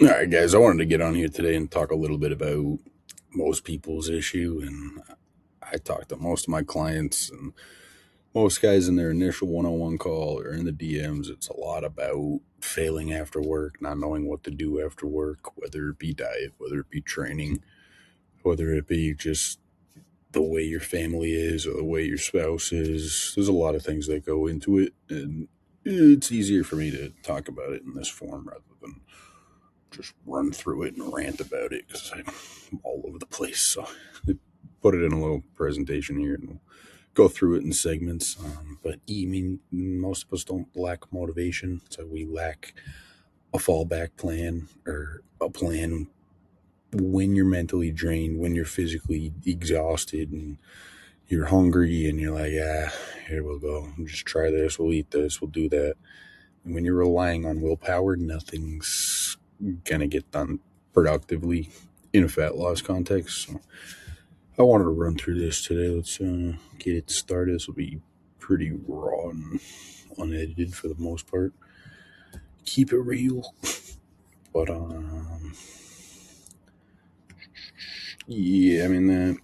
All right, guys, I wanted to get on here today and talk a little bit about most people's issue. And I talk to most of my clients and most guys in their initial one on one call or in the DMs. It's a lot about failing after work, not knowing what to do after work, whether it be diet, whether it be training, whether it be just the way your family is or the way your spouse is. There's a lot of things that go into it. And it's easier for me to talk about it in this form rather than just run through it and rant about it because I'm all over the place. So I put it in a little presentation here and we'll go through it in segments. But I mean, most of us don't lack motivation, so we lack a fallback plan or a plan when you're mentally drained, when you're physically exhausted, and you're hungry, and you're like, here we'll go. We'll just try this. We'll eat this. We'll do that. And when you're relying on willpower, nothing's gonna get done productively in a fat loss context. So I wanted to run through this today. Let's get it started. This will be pretty raw and unedited for the most part. Keep it real, but yeah, I mean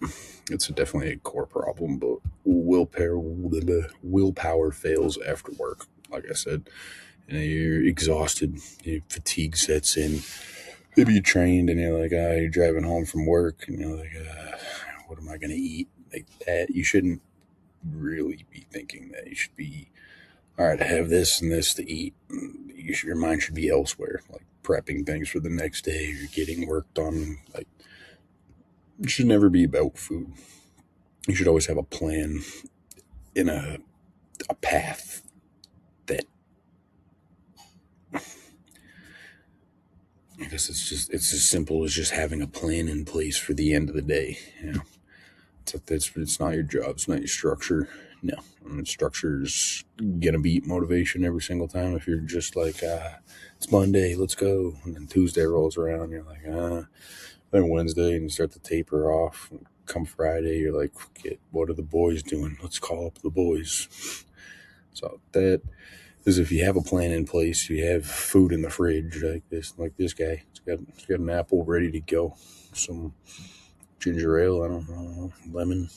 it's definitely a core problem. But willpower fails after work. Like I said, you're exhausted, your fatigue sets in. Maybe you trained and you're like, you're driving home from work and you're like, what am I going to eat? Like that. You shouldn't really be thinking that. You should be, all right, I have this and this to eat. Your mind should be elsewhere, like prepping things for the next day or getting work done. Like, it should never be about food. You should always have a plan in a path that, I guess it's as simple as just having a plan in place for the end of the day. You know, it's not your job. It's not your structure. No, I mean, structure's gonna beat motivation every single time. If you're just like, it's Monday, let's go, and then Tuesday rolls around, you're like, then Wednesday, and you start to taper off. Come Friday, you're like, forget, what are the boys doing? Let's call up the boys. So that is if you have a plan in place, you have food in the fridge like this guy. He's got an apple ready to go, some ginger ale, I don't know, lemon.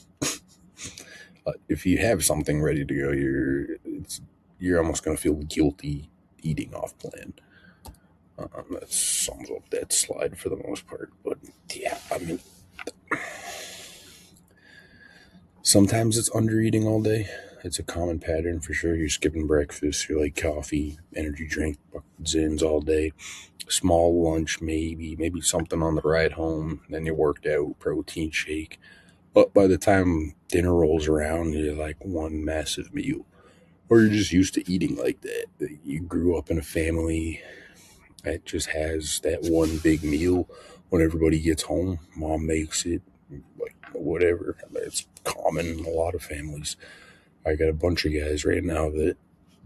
If you have something ready to go, you're almost going to feel guilty eating off plan. That sums up that slide for the most part. But yeah, I mean, sometimes it's under eating all day. It's a common pattern for sure. You're skipping breakfast, you're like coffee, energy drink, zins all day. Small lunch, maybe something on the ride home. Then you worked out, protein shake. But by the time dinner rolls around, you're like one massive meal. Or you're just used to eating like that. You grew up in a family that just has that one big meal when everybody gets home. Mom makes it, like whatever. It's common in a lot of families. I got a bunch of guys right now that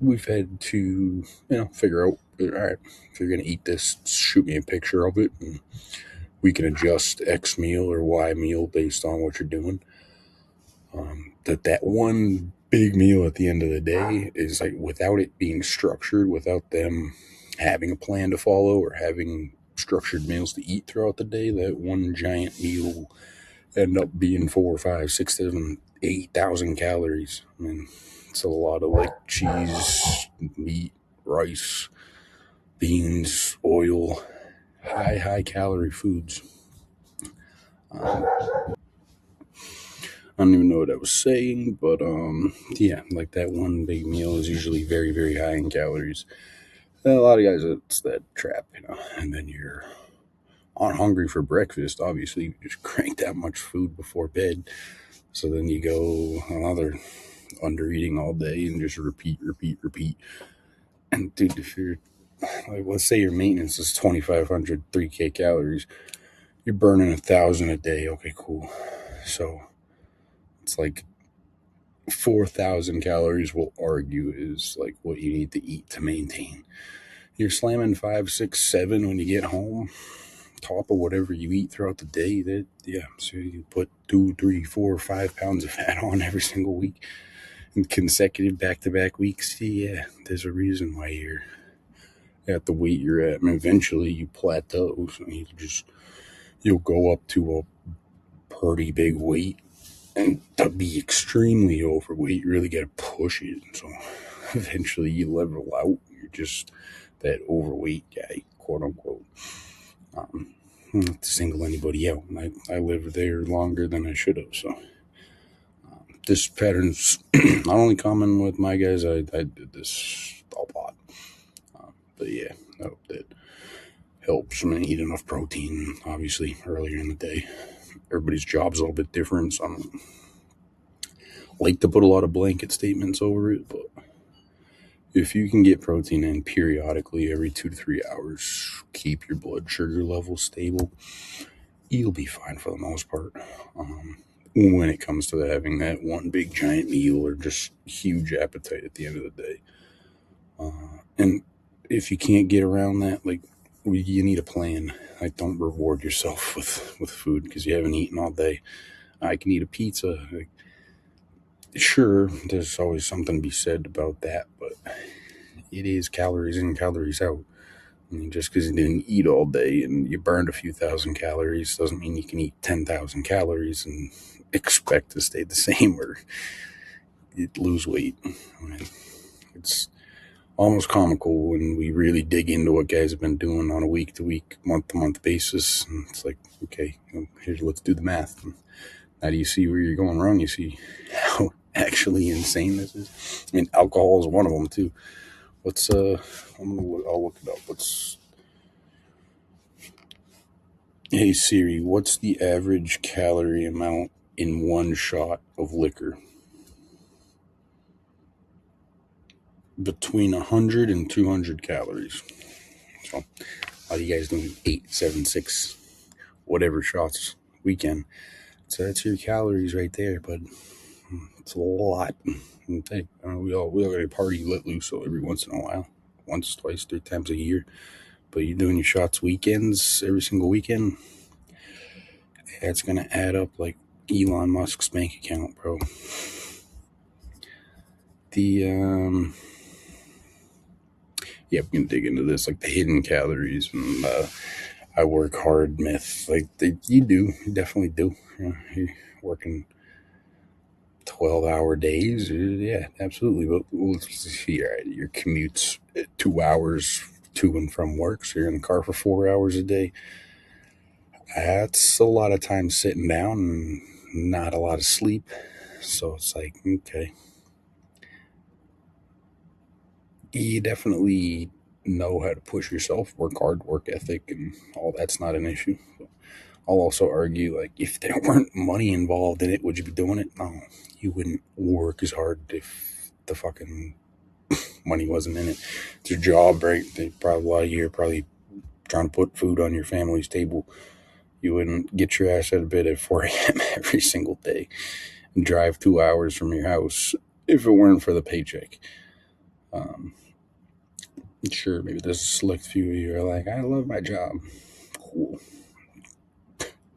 we've had to, figure out, all right, if you're going to eat this, shoot me a picture of it and we can adjust X meal or Y meal based on what you're doing. That one big meal at the end of the day is like without it being structured, without them having a plan to follow or having structured meals to eat throughout the day, that one giant meal end up being 4, 5, 6, 7, 8,000 calories. I mean, it's a lot of like cheese, meat, rice, beans, oil, high calorie foods. Um, I don't even know what I was saying, but yeah, like that one big meal is usually very, very high in calories. And a lot of guys, it's that trap, and then you're on hungry for breakfast. Obviously, you just crank that much food before bed. So then you go another under eating all day and just repeat, repeat, repeat. And dude, if you're like, let's say your maintenance is 2,500, 3K calories, you're burning 1,000 a day. Okay, cool. So it's like 4,000 calories, we'll argue, is like what you need to eat to maintain. You're slamming 5, 6, 7 when you get home, top of whatever you eat throughout the day. That, yeah, so you put 2, 3, 4, 5 pounds of fat on every single week in consecutive back-to-back weeks. Yeah, there's a reason why you're at the weight you're at, and eventually you plateau. So you'll go up to a pretty big weight, and to be extremely overweight, you really got to push it. So eventually you level out. You're just that overweight guy, quote unquote. Not to single anybody out. I lived there longer than I should have. So this pattern's not only common with my guys. I did this a lot. But yeah, I hope that helps. I mean, eat enough protein, obviously, earlier in the day. Everybody's job's a little bit different. So I don't like to put a lot of blanket statements over it, but if you can get protein in periodically every 2 to 3 hours, keep your blood sugar level stable, you'll be fine for the most part. When it comes to having that one big giant meal or just huge appetite at the end of the day. And if you can't get around that, like, you need a plan. Like, don't reward yourself with food because you haven't eaten all day. I can eat a pizza. Like, sure, there's always something to be said about that, but it is calories in, calories out. I mean, just because you didn't eat all day and you burned a few thousand calories doesn't mean you can eat 10,000 calories and expect to stay the same or lose weight. I mean, it's almost comical when we really dig into what guys have been doing on a week-to-week, month-to-month basis. And it's like, okay, let's do the math. And how do you see where you're going wrong? You see how actually insane this is. I mean, alcohol is one of them too. I'll look it up. Hey Siri, what's the average calorie amount in one shot of liquor? Between 100 and 200 calories. So, a lot of you guys doing 8, 7, 6, whatever shots weekend. So that's your calories right there, but it's a lot. Hey, we all got a party let loose so every once in a while. Once, twice, 3 times a year. But you're doing your shots weekends, every single weekend. That's going to add up like Elon Musk's bank account, bro. Yeah, we're going to dig into this, like the hidden calories and I work hard myth. Like, you definitely do. You're working 12-hour days. Yeah, absolutely. But let's see, all right, your commute's 2 hours to and from work, so you're in the car for 4 hours a day. That's a lot of time sitting down and not a lot of sleep. So it's like, okay, you definitely know how to push yourself, work hard, work ethic, and all that's not an issue. I'll also argue, like, if there weren't money involved in it, would you be doing it? No, you wouldn't work as hard if the fucking money wasn't in it. It's your job, right? They probably, a lot of you are probably trying to put food on your family's table. You wouldn't get your ass out of bed at 4 a.m. every single day and drive 2 hours from your house if it weren't for the paycheck. Sure, maybe there's a select few of you are like, I love my job. Cool.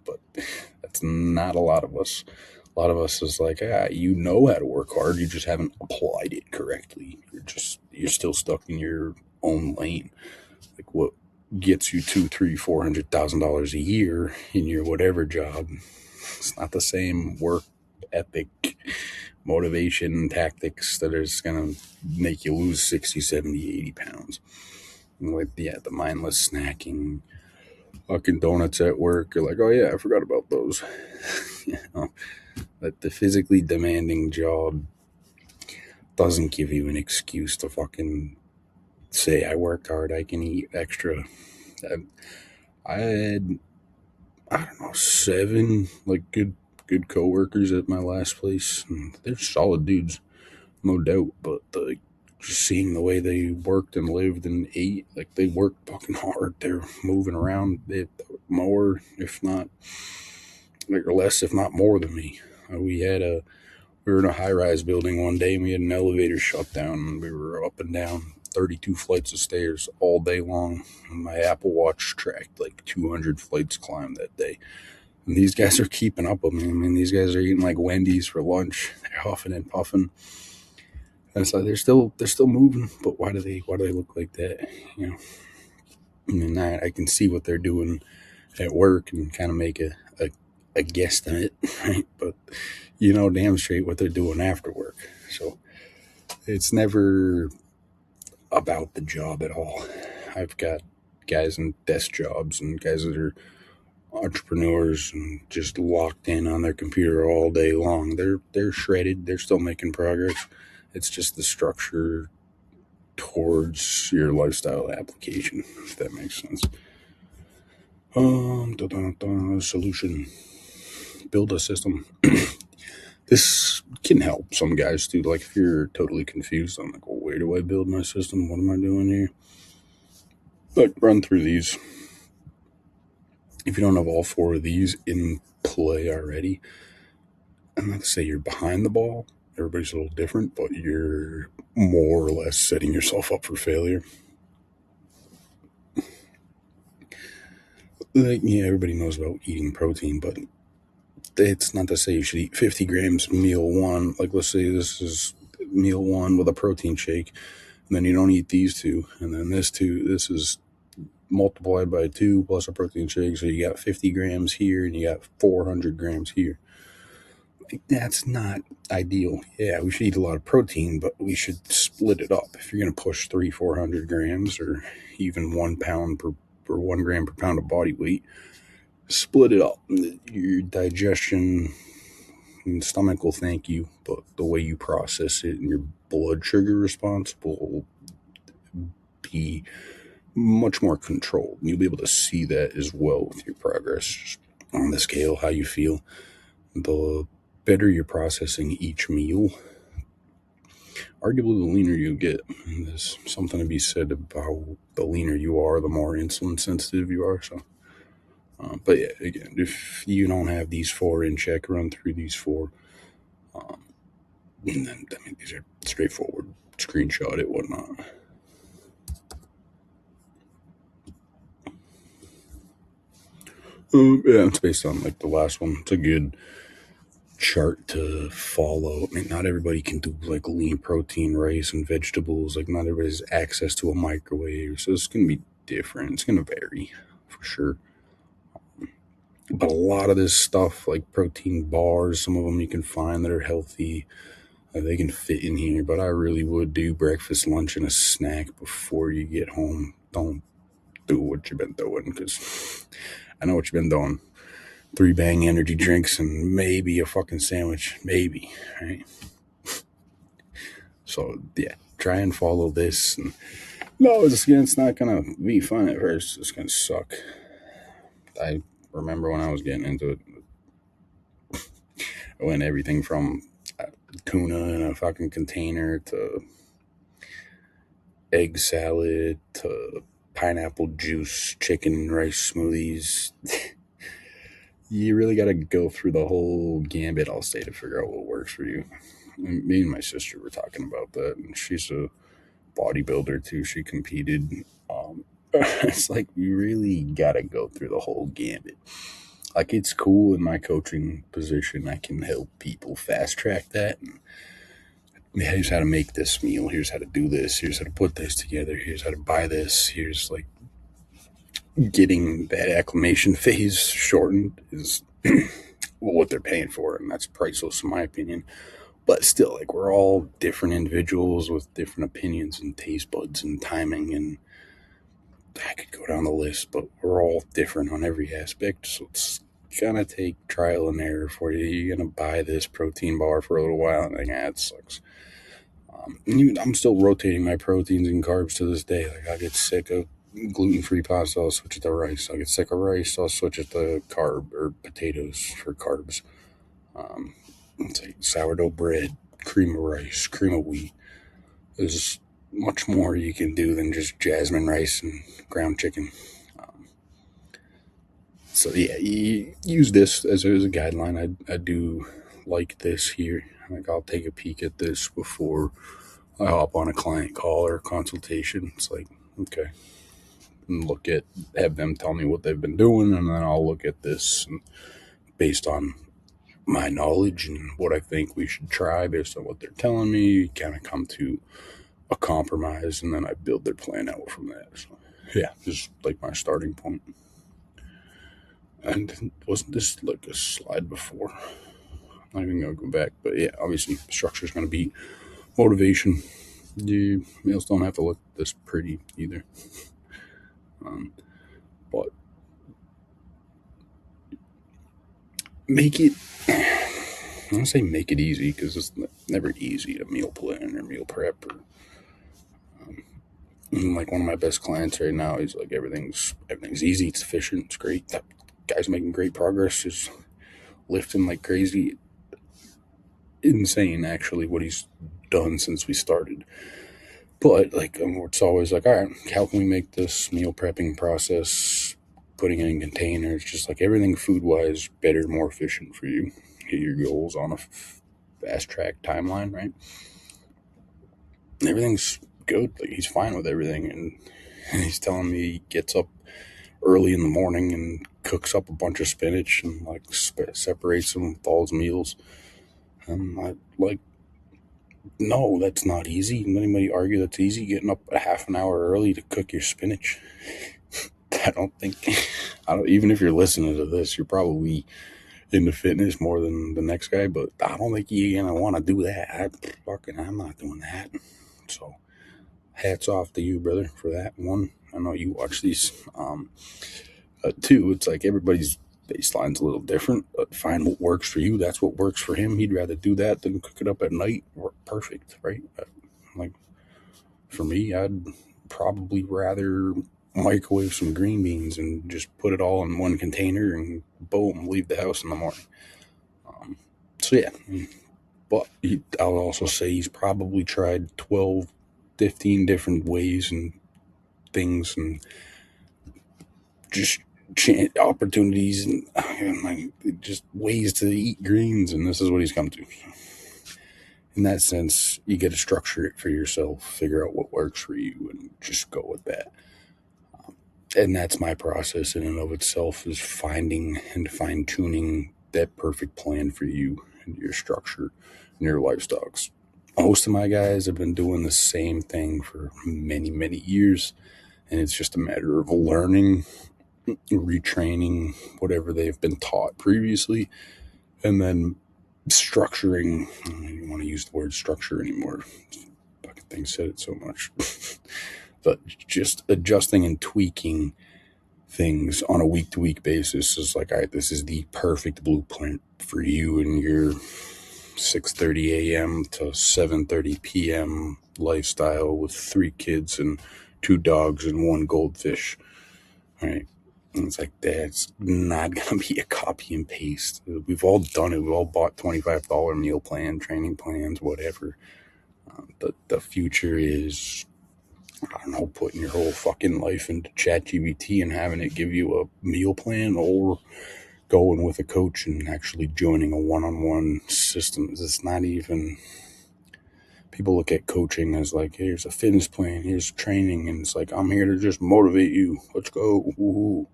But that's not a lot of us. A lot of us is like, you know how to work hard, you just haven't applied it correctly. You're still stuck in your own lane. Like, what gets you $200,000, $300,000, $400,000 a year in your whatever job? It's not the same work ethic, motivation, tactics that is going to make you lose 60, 70, 80 pounds. Like, the mindless snacking, fucking donuts at work. You're like, oh yeah, I forgot about those. But the physically demanding job doesn't give you an excuse to fucking say, I worked hard, I can eat extra. I had, I don't know, 7 like good coworkers at my last place, and they're solid dudes, no doubt. But just seeing the way they worked and lived and ate, like, they worked fucking hard. They're moving around more, if not, like, or less, if not more than me. We were in a high-rise building one day, and we had an elevator shut down, and we were up and down 32 flights of stairs all day long. And my Apple Watch tracked like 200 flights climbed that day. And these guys are keeping up with me. I mean, these guys are eating like Wendy's for lunch. They're huffing and puffing. And it's like they're still moving, but why do they look like that? You know, I mean, I can see what they're doing at work and kind of make a guesstimate, right? But you know damn straight what they're doing after work. So it's never about the job at all. I've got guys in desk jobs and guys that are entrepreneurs and just locked in on their computer all day long. They're shredded. They're still making progress. It's just the structure towards your lifestyle application, if that makes sense. Solution: build a system. This can help some guys too. Like if you're totally confused, I'm like, well, where do I build my system? What am I doing here? But run through these. If you don't have all four of these in play already, I'm not to say you're behind the ball. Everybody's a little different, but you're more or less setting yourself up for failure. Like, yeah, everybody knows about eating protein, but it's not to say you should eat 50 grams meal one. Like, let's say this is meal one with a protein shake, and then you don't eat these two, and then this is multiplied by two plus a protein shake, so you got 50 grams here and you got 400 grams here. Like, that's not ideal. Yeah, we should eat a lot of protein, but we should split it up. If you're going to push 400 grams or even 1 pound per or 1 gram per pound of body weight, split it up. Your digestion and stomach will thank you, but the way you process it and your blood sugar response will be much more controlled. You'll be able to see that as well with your progress just on the scale, how you feel. The better you're processing each meal, arguably the leaner you get. And there's something to be said about the leaner you are, the more insulin sensitive you are. So, but yeah, again, if you don't have these four in check, run through these four. And then, I mean, these are straightforward. Screenshot it, whatnot. Yeah, it's based on like the last one. It's a good chart to follow. I mean, not everybody can do like lean protein, rice, and vegetables. Like, not everybody has access to a microwave, so it's gonna be different. It's gonna vary for sure. But a lot of this stuff, like protein bars, some of them you can find that are healthy. They can fit in here, but I really would do breakfast, lunch, and a snack before you get home. Don't do what you've been doing, because I know what you've been doing. 3 Bang energy drinks and maybe a fucking sandwich. Maybe, right? So, yeah, try and follow this. And no, it's not going to be fun at first. It's going to suck. I remember when I was getting into it, I went everything from tuna in a fucking container to egg salad to pineapple juice, chicken and rice smoothies. You really got to go through the whole gambit, I'll say, to figure out what works for you. And me and my sister were talking about that, and she's a bodybuilder too. She competed. It's like we really got to go through the whole gambit. Like, it's cool in my coaching position. I can help people fast track that. And here's how to make this meal. Here's how to do this. Here's how to put this together. Here's how to buy this. Here's like getting that acclimation phase shortened is what they're paying for, and that's priceless in my opinion. But still, like, we're all different individuals with different opinions and taste buds and timing, and I could go down the list, but we're all different on every aspect. So it's gonna take trial and error for you. You're gonna buy this protein bar for a little while, and it sucks. I'm still rotating my proteins and carbs to this day. Like, I get sick of gluten-free pasta, I'll switch it to rice. I get sick of rice, I'll switch it to carb or potatoes for carbs. It's like sourdough bread, cream of rice, cream of wheat. There's much more you can do than just jasmine rice and ground chicken. So yeah, you use this as a guideline. I do like this here. Like, I'll take a peek at this before I hop on a client call or a consultation. It's like, okay, and have them tell me what they've been doing, and then I'll look at this and based on my knowledge and what I think we should try based on what they're telling me, kind of come to a compromise, and then I build their plan out from that. So, yeah, just like my starting point. And wasn't this like a slide before? I'm not even going to go back. But yeah, obviously, structure is going to be motivation. The meals don't have to look this pretty either. But make it, I don't say make it easy because it's never easy to meal plan or meal prep. Or, like one of my best clients right now, he's like, everything's easy, it's efficient, it's great. That guy's making great progress, is lifting like crazy. Insane, actually, what he's done since we started. But like, it's always like, all right, how can we make this meal prepping process, putting it in containers, just like everything food wise, better, more efficient for you, hit your goals on a fast track timeline, right? And everything's good. Like he's fine with everything, and he's telling me he gets up early in the morning and cooks up a bunch of spinach and like separates them with all his meals. And I like, no, that's not easy. Anybody argue that's easy? Getting up a half an hour early to cook your spinach? I don't think. I don't. Even if you're listening to this, you're probably into fitness more than the next guy. But I don't think you're gonna want to do that. I'm not doing that. So, hats off to you, brother, for that one. I know you watch these. Two, it's like everybody's baseline's a little different, but find what works for you. That's what works for him. He'd rather do that than cook it up at night. Perfect, right? Like for me, I'd probably rather microwave some green beans and just put it all in one container and boom, leave the house in the morning. So yeah, but I'll also say he's probably tried 12, 15 different ways and things and just opportunities and like just ways to eat greens, and this is what he's come to. In that sense, you get to structure it for yourself, figure out what works for you, and just go with that. And that's my process in and of itself, is finding and fine tuning that perfect plan for you and your structure and your lifestyles. Most of my guys have been doing the same thing for many, many years, and it's just a matter of learning, retraining whatever they've been taught previously, and then structuring. I don't even want to use the word structure anymore. Fucking thing said it so much. But just adjusting and tweaking things on a week-to-week basis is like, all right, this is the perfect blueprint for you and your 6:30 a.m. to 7:30 p.m. lifestyle with 3 kids and 2 dogs and 1 goldfish. All right. And it's like, that's not going to be a copy and paste. We've all done it. We've all bought $25 meal plan, training plans, whatever. The future is, I don't know, putting your whole fucking life into ChatGPT and having it give you a meal plan, or going with a coach and actually joining a one-on-one system. It's not even, people look at coaching as like, here's a fitness plan, here's training, and it's like, I'm here to just motivate you. Let's go. Woo-hoo.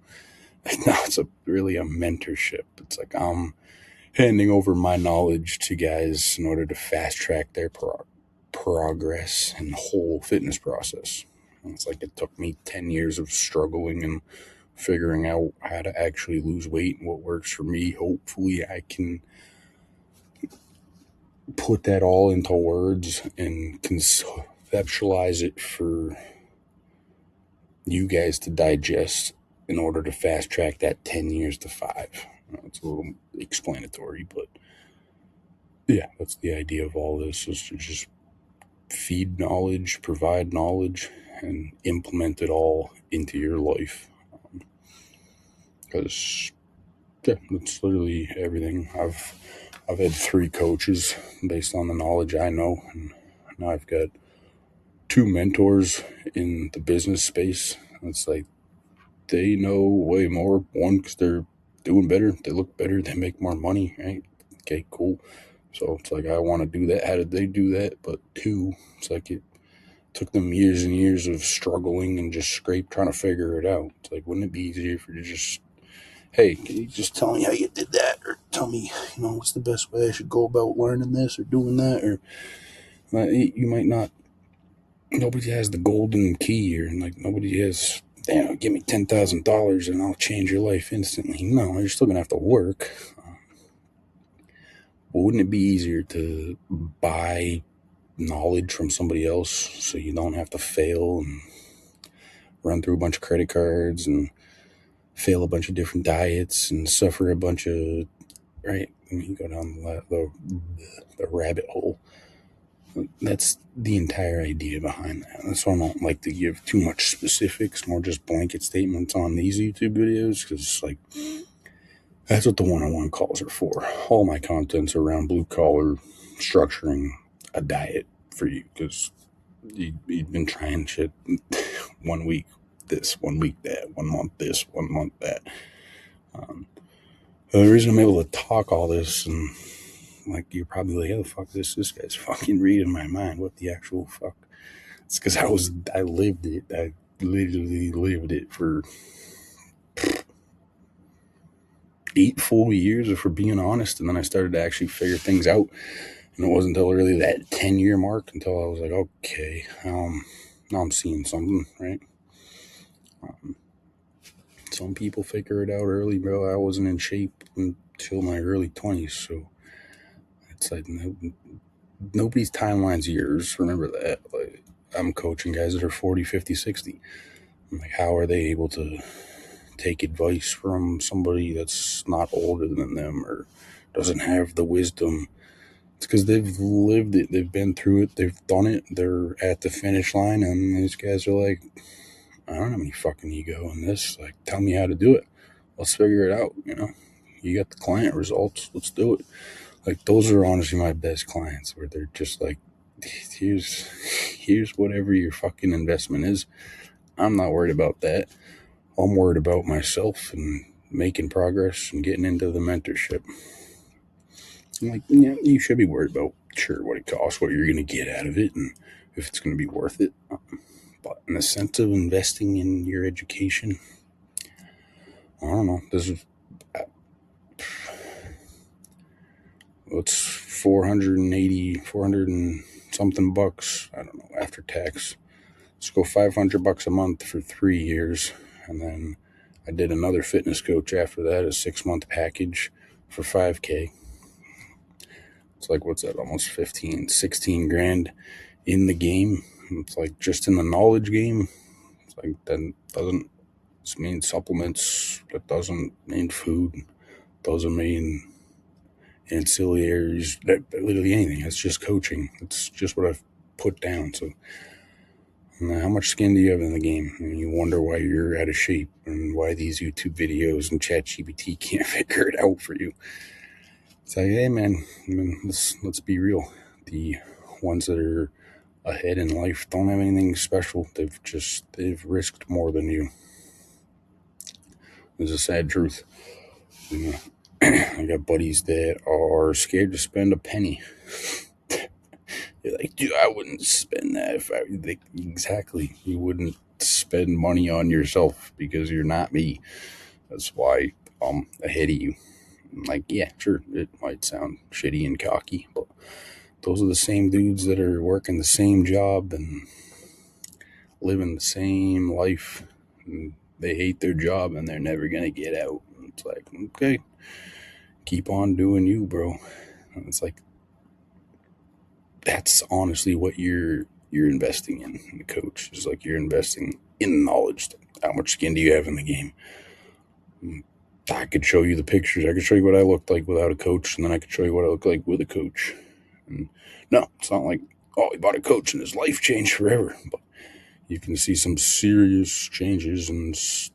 No, it's really a mentorship. It's like I'm handing over my knowledge to guys in order to fast track their progress and whole fitness process. And it's like, it took me 10 years of struggling and figuring out how to actually lose weight and what works for me. Hopefully I can put that all into words and conceptualize it for you guys to digest in order to fast track that 10 years to 5. It's a little explanatory, but yeah, that's the idea of all this, is to just feed knowledge, provide knowledge, and implement it all into your life. Because yeah, that's literally everything. I've had 3 coaches based on the knowledge I know, and now I've got 2 mentors in the business space. It's like, they know way more. One, because they're doing better, they look better, they make more money, right? Okay, cool. So it's like, I want to do that. How did they do that? But 2, it's like, it took them years and years of struggling and just trying to figure it out. It's like, wouldn't it be easier if you just hey, can you just tell me how you did that? Or tell me, what's the best way I should go about learning this or doing that? Or you might not, nobody has the golden key, or like nobody has, give me $10,000 and I'll change your life instantly. No, you're still going to have to work. But wouldn't it be easier to buy knowledge from somebody else so you don't have to fail and run through a bunch of credit cards and fail a bunch of different diets and suffer a bunch of, right? I mean, you go down the rabbit hole. That's the entire idea behind that. That's why I don't like to give too much specifics, more just blanket statements on these YouTube videos, because like that's what the one-on-one calls are for. All my content's around blue collar structuring a diet for you, because you've been trying shit 1 week this, 1 week that, 1 month this, 1 month that. The reason I'm able to talk all this, and like you're probably like, how the fuck this guy's fucking reading my mind? What the actual fuck? It's because I lived it. I literally lived it for 8 full years, if we're being honest. And then I started to actually figure things out. And it wasn't until really that 10-year mark until I was like, okay, now I'm seeing something, right? Some people figure it out early, bro. I wasn't in shape until my early 20s. So it's like nobody's timeline's yours. Remember that. Like, I'm coaching guys that are 40, 50, 60. I'm like, how are they able to take advice from somebody that's not older than them or doesn't have the wisdom? It's because they've lived it. They've been through it. They've done it. They're at the finish line. And these guys are like, I don't have any fucking ego in this. Like, tell me how to do it. Let's figure it out. You got the client results. Let's do it. Like, those are honestly my best clients, where they're just like, here's whatever your fucking investment is. I'm not worried about that. I'm worried about myself and making progress and getting into the mentorship. I'm like, yeah, you should be worried about, sure, what it costs, what you're going to get out of it, and if it's going to be worth it. But in the sense of investing in your education, I don't know. This is, what's 400 and something bucks, I don't know, after tax. Let's go $500 a month for 3 years. And then I did another fitness coach after that, a 6-month package for $5K. It's like, what's that, almost 15, 16 grand in the game. It's like just in the knowledge game. It's like, that doesn't mean supplements. That doesn't mean food. Doesn't mean ancillaries. Literally anything. It's just coaching. It's just what I've put down. So how much skin do you have in the game? And you wonder why you're out of shape and why these YouTube videos and ChatGPT can't figure it out for you. It's like, hey man, let's be real. The ones that are ahead in life don't have anything special. They've risked more than you. It's a sad truth. I got buddies that are scared to spend a penny. They're like, dude, I wouldn't spend that if I like, exactly. You wouldn't spend money on yourself because you're not me. That's why I'm ahead of you. I'm like, yeah, sure, it might sound shitty and cocky, but those are the same dudes that are working the same job and living the same life. And they hate their job and they're never gonna get out. It's like, okay, keep on doing you, bro. And it's like, that's honestly what you're investing in the coach. It's like you're investing in knowledge. How much skin do you have in the game? I could show you the pictures. I could show you what I looked like without a coach, and then I could show you what I look like with a coach. And no, it's not like, oh, he bought a coach and his life changed forever. But you can see some serious changes, and it's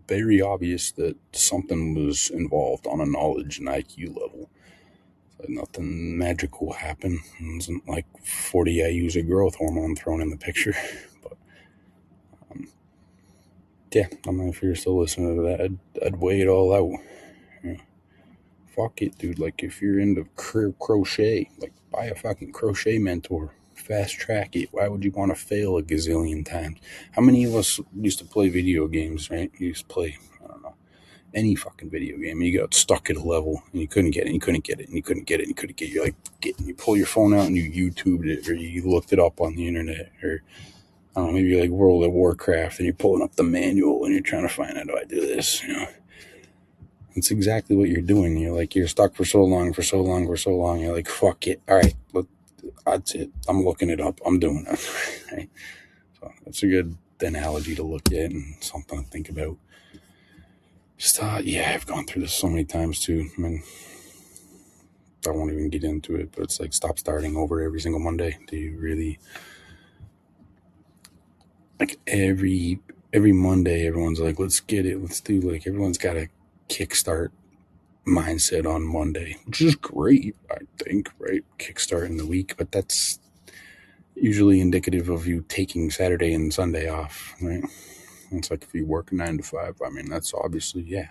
very obvious that something was involved on a knowledge and IQ level. Like nothing magical happened. It wasn't like 40 IUs of growth hormone thrown in the picture. But yeah, I mean, if you're still listening to that, I'd weigh it all out. Yeah. Fuck it, dude. Like, if you're into crochet, like, buy a fucking crochet mentor. Fast track it. Why would you want to fail a gazillion times? How many of us used to play video games, right? You used to play, I don't know, Any fucking video game, you got stuck at a level and you couldn't get it, and you couldn't get it, and you couldn't get it, and you couldn't get it. You're like, you pull your phone out and you YouTubed it, or you looked it up on the internet, or I don't know, maybe like World of Warcraft, and you're pulling up the manual and you're trying to find out, how do I do this? It's exactly what you're doing. You're stuck for so long. You're like, fuck it. All right, that's it. I'm looking it up. I'm doing it. Right? So that's a good analogy to look at and something to think about. Just yeah, I've gone through this so many times too. I mean, I won't even get into it, but it's like, stop starting over every single Monday. Do you really, like, every Monday everyone's like, let's get it, let's do, like, everyone's got a kickstart mindset on Monday, which is great, I think, right? Kickstarting the week, but that's usually indicative of you taking Saturday and Sunday off, right? It's like if you work 9 to 5, I mean, that's obviously, yeah.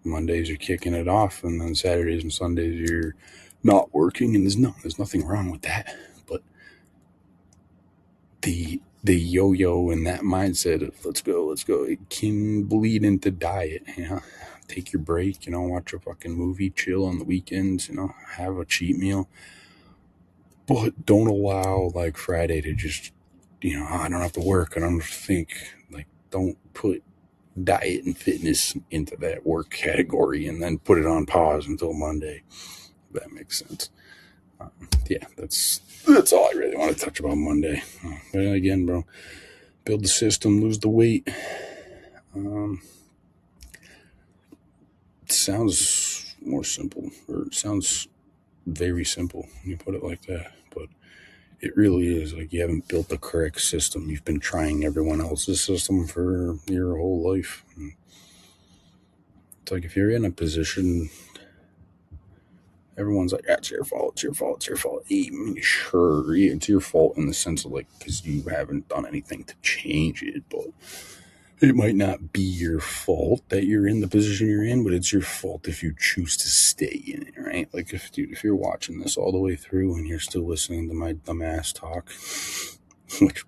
Mondays you're kicking it off, and then Saturdays and Sundays you're not working, and there's nothing wrong with that. But the yo-yo and that mindset of let's go, it can bleed into diet. Take your break, watch a fucking movie, chill on the weekends, have a cheat meal, but don't allow like Friday to just, I don't have to work, I don't have to think. Like, don't put diet and fitness into that work category and then put it on pause until Monday. If that makes sense. Yeah, that's all I really want to touch about Monday. But again, bro, build the system, lose the weight. It sounds more simple, or it sounds very simple when you put it like that, but it really is. Like, you haven't built the correct system. You've been trying everyone else's system for your whole life. And it's like, if you're in a position, everyone's like, that's your fault, it's your fault, it's your fault. I mean, sure, it's your fault in the sense of, like, because you haven't done anything to change it, but it might not be your fault that you're in the position you're in, but it's your fault if you choose to stay in it, right? Like, if you're watching this all the way through and you're still listening to my dumbass talk, which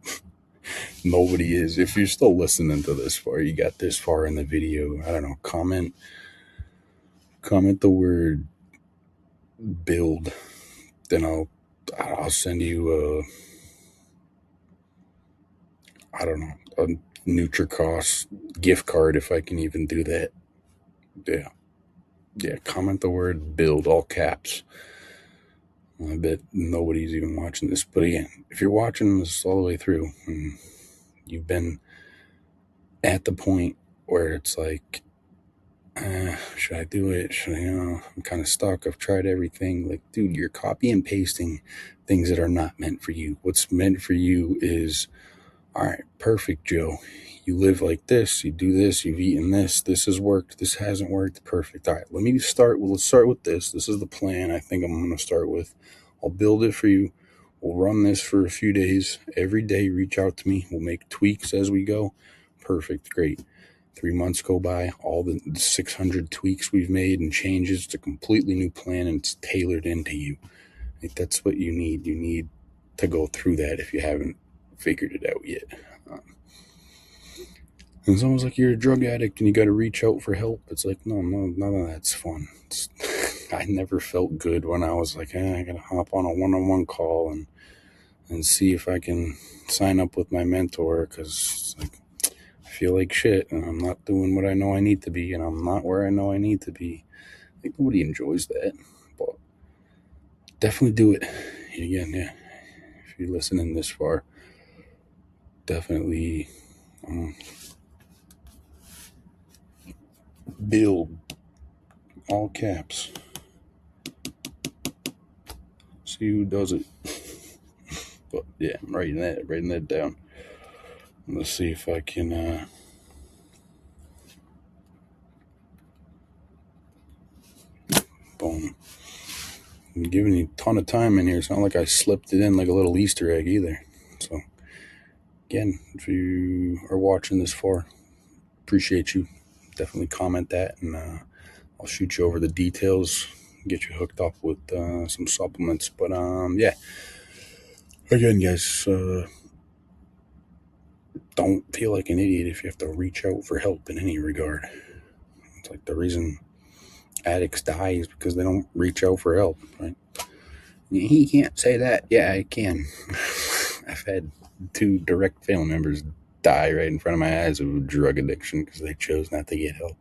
nobody is, if you're still listening to this far, you got this far in the video, I don't know, comment the word build, then I'll send you I don't know, a NutriCost gift card, if I can even do that. Yeah, comment the word build, all caps. I bet nobody's even watching this. But again, if you're watching this all the way through and you've been at the point where it's like, should I do it? I'm kind of stuck. I've tried everything. Like, dude, you're copy and pasting things that are not meant for you. What's meant for you is, all right, perfect, Joe. You live like this, you do this, you've eaten this has worked, this hasn't worked, perfect. All right, let's start with this. This is the plan I think I'm going to start with. I'll build it for you. We'll run this for a few days. Every day, reach out to me. We'll make tweaks as we go. Perfect, great. 3 months go by, all the 600 tweaks we've made and changes. It's a completely new plan, and it's tailored into you. Like, that's what you need. You need to go through that if you haven't figured it out yet. It's almost like you're a drug addict and you got to reach out for help. It's like, no, none of that's fun. I never felt good when I was like, I got to hop on a one-on-one call and see if I can sign up with my mentor, because, like, I feel like shit and I'm not doing what I know I need to be, and I'm not where I know I need to be. I think nobody enjoys that, but definitely do it. Again, yeah, if you're listening this far, definitely build, all caps. See who does it. But yeah, I'm writing that down. Let's see if I can boom. I'm giving you a ton of time in here. It's not like I slipped it in like a little Easter egg either. So again, if you are watching this far, appreciate you. Definitely comment that, and I'll shoot you over the details, get you hooked up with some supplements. But yeah, again, guys, don't feel like an idiot if you have to reach out for help in any regard. It's like the reason addicts die is because they don't reach out for help, right? He can't say that. Yeah, I can. I've had 2 direct family members die right in front of my eyes of drug addiction because they chose not to get help.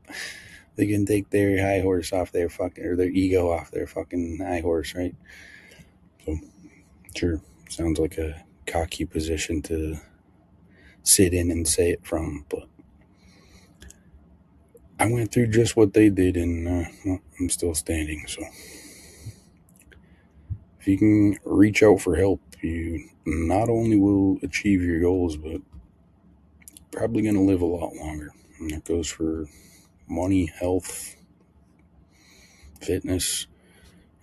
They can take their high horse off their fucking, or their ego off their fucking high horse, right? So, sure, sounds like a cocky position to sit in and say it from, but I went through just what they did, and well, I'm still standing. So, if you can reach out for help, you not only will achieve your goals, but probably going to live a lot longer. And that goes for money, health, fitness.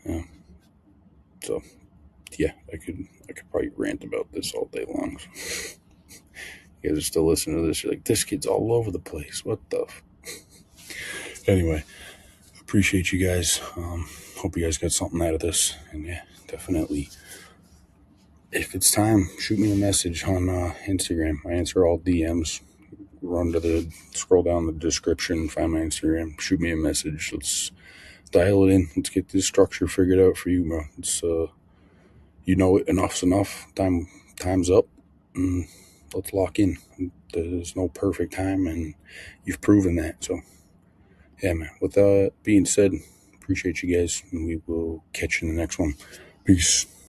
Uh, so, yeah, I could probably rant about this all day long. You guys are still listening to this. You're like, this kid's all over the place. What the? Anyway, appreciate you guys. Hope you guys got something out of this. And yeah, definitely. If it's time, shoot me a message on Instagram. I answer all DMs. Scroll down the description, find my Instagram, shoot me a message. Let's dial it in. Let's get this structure figured out for you, bro. It's enough's enough. Time's up. And let's lock in. There's no perfect time, and you've proven that. So, yeah, man. With that being said, appreciate you guys, and we will catch you in the next one. Peace.